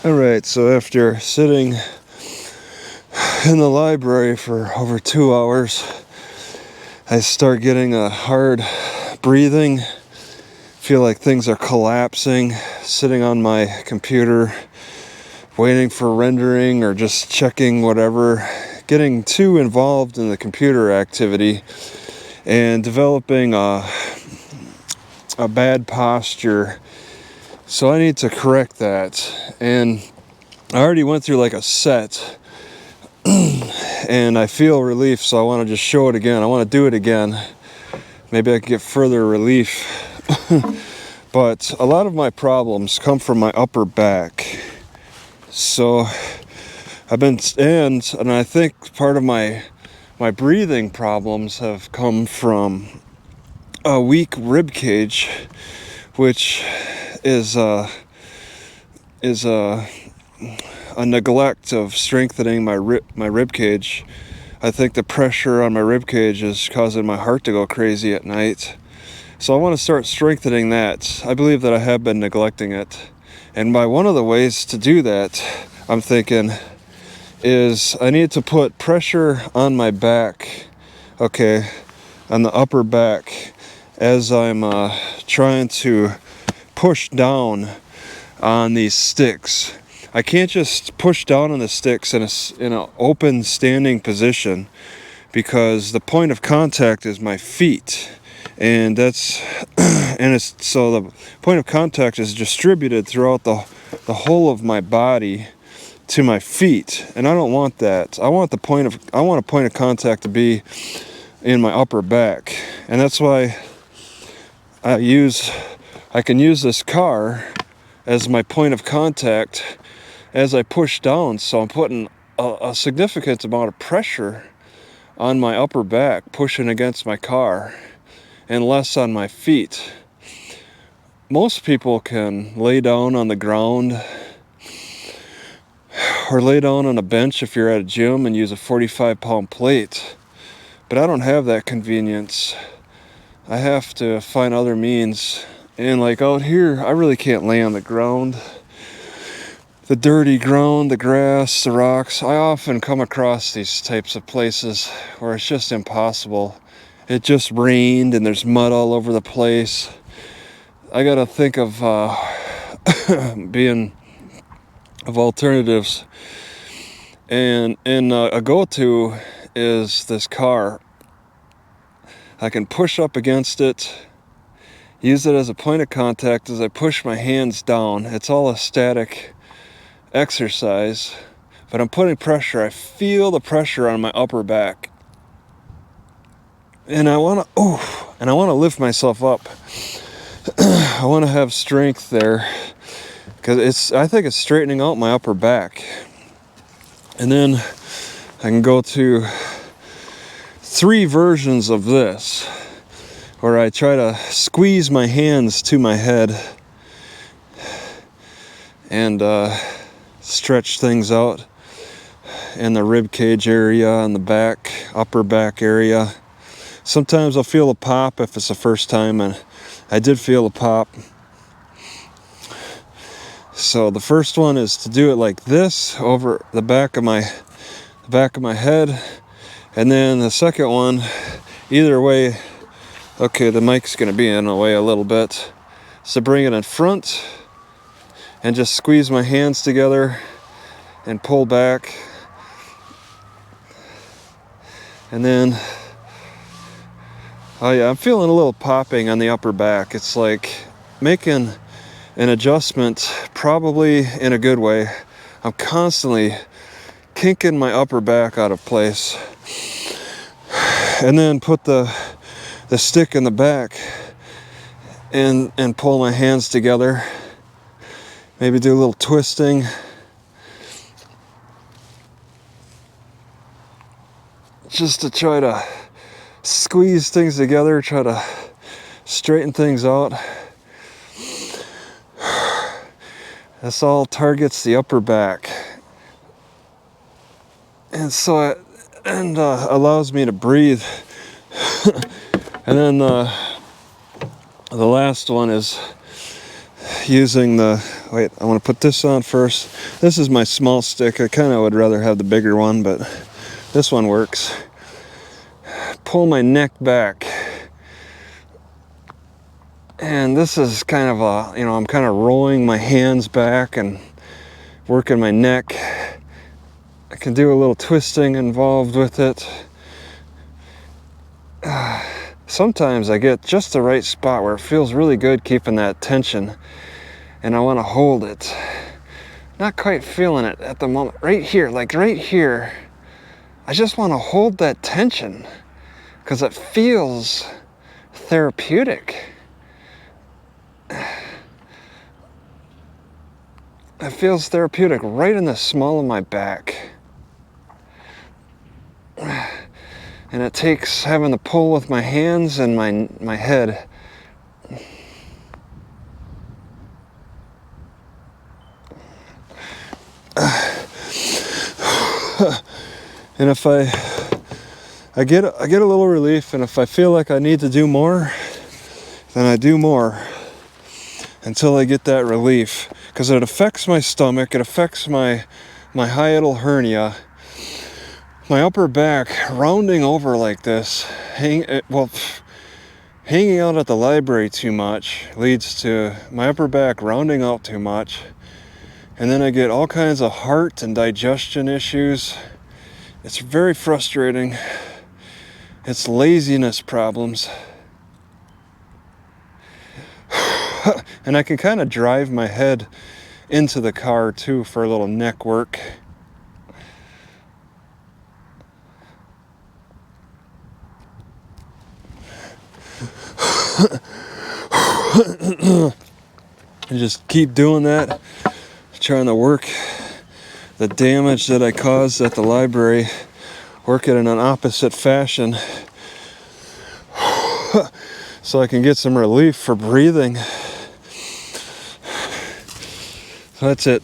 Alright, so after sitting in the library for over 2 hours, I start getting a hard breathing, feel like things are collapsing, sitting on my computer, waiting for rendering or just checking whatever, getting too involved in the computer activity and developing a bad posture. So I need to correct that, and I already went through like a set and I feel relief, so I want to just show it again. I want to do it again. Maybe I can get further relief. But a lot of my problems come from my upper back. So I've been, and I think part of my breathing problems have come from a weak rib cage, which is a neglect of strengthening my rib cage. I think the pressure on my rib cage is causing my heart to go crazy at night. So I want to start strengthening that. I believe that I have been neglecting it. And by one of the ways to do that, I'm thinking, is I need to put pressure on my back, okay, on the upper back, as I'm trying to push down on these sticks. I can't just push down on the sticks in an open standing position, because the point of contact is my feet, and that's so the point of contact is distributed throughout the whole of my body to my feet, and I don't want that. I want a point of contact to be in my upper back, and that's why I can use this car as my point of contact as I push down. So I'm putting a significant amount of pressure on my upper back, pushing against my car, and less on my feet. Most people can lay down on the ground or lay down on a bench if you're at a gym and use a 45-pound plate, but I don't have that convenience. I have to find other means, and like out here, I really can't lay on the ground. The dirty ground, the grass, the rocks. I often come across these types of places where it's just impossible. It just rained and there's mud all over the place. I gotta think of of alternatives. And a go-to is this car. I can push up against it, use it as a point of contact as I push my hands down. It's all a static exercise, but I'm putting pressure. I feel the pressure on my upper back, and I want to lift myself up. I want to have strength there, because I think it's straightening out my upper back. And then I can go to 3 versions of this, where I try to squeeze my hands to my head and stretch things out in the rib cage area and the back, upper back area. Sometimes I'll feel a pop if it's the first time, and I did feel a pop. So the first one is to do it like this over the back of my head, and then the second one, either way, okay, the mic's gonna be in the way a little bit, so bring it in front and just squeeze my hands together and pull back. And then, oh yeah, I'm feeling a little popping on the upper back. It's like making an adjustment, probably in a good way. I'm constantly kinking my upper back out of place. And then put the stick in the back and pull my hands together. Maybe do a little twisting. Just to try to squeeze things together, try to straighten things out. This all targets the upper back. And so it allows me to breathe. And then the last one is using the, wait, I want to put this on first. This is my small stick. I kind of would rather have the bigger one, but this one works. Pull my neck back. And this is kind of a, I'm kind of rolling my hands back and working my neck. I can do a little twisting involved with it. Sometimes I get just the right spot where it feels really good keeping that tension, and I want to hold it. Not quite feeling it at the moment. Right here, like right here, I just want to hold that tension because it feels therapeutic. It feels therapeutic right in the small of my back. And it takes having to pull with my hands and my head. And if I get a little relief, and if I feel like I need to do more, then I do more until I get that relief, because it affects my stomach, it affects my hiatal hernia, my upper back rounding over like this. Hanging out at the library too much leads to my upper back rounding out too much, and then I get all kinds of heart and digestion issues. It's very frustrating. It's laziness problems. And I can kind of drive my head into the car too for a little neck work. And just keep doing that, trying to work the damage that I caused at the library, work it in an opposite fashion so I can get some relief for breathing. So that's it.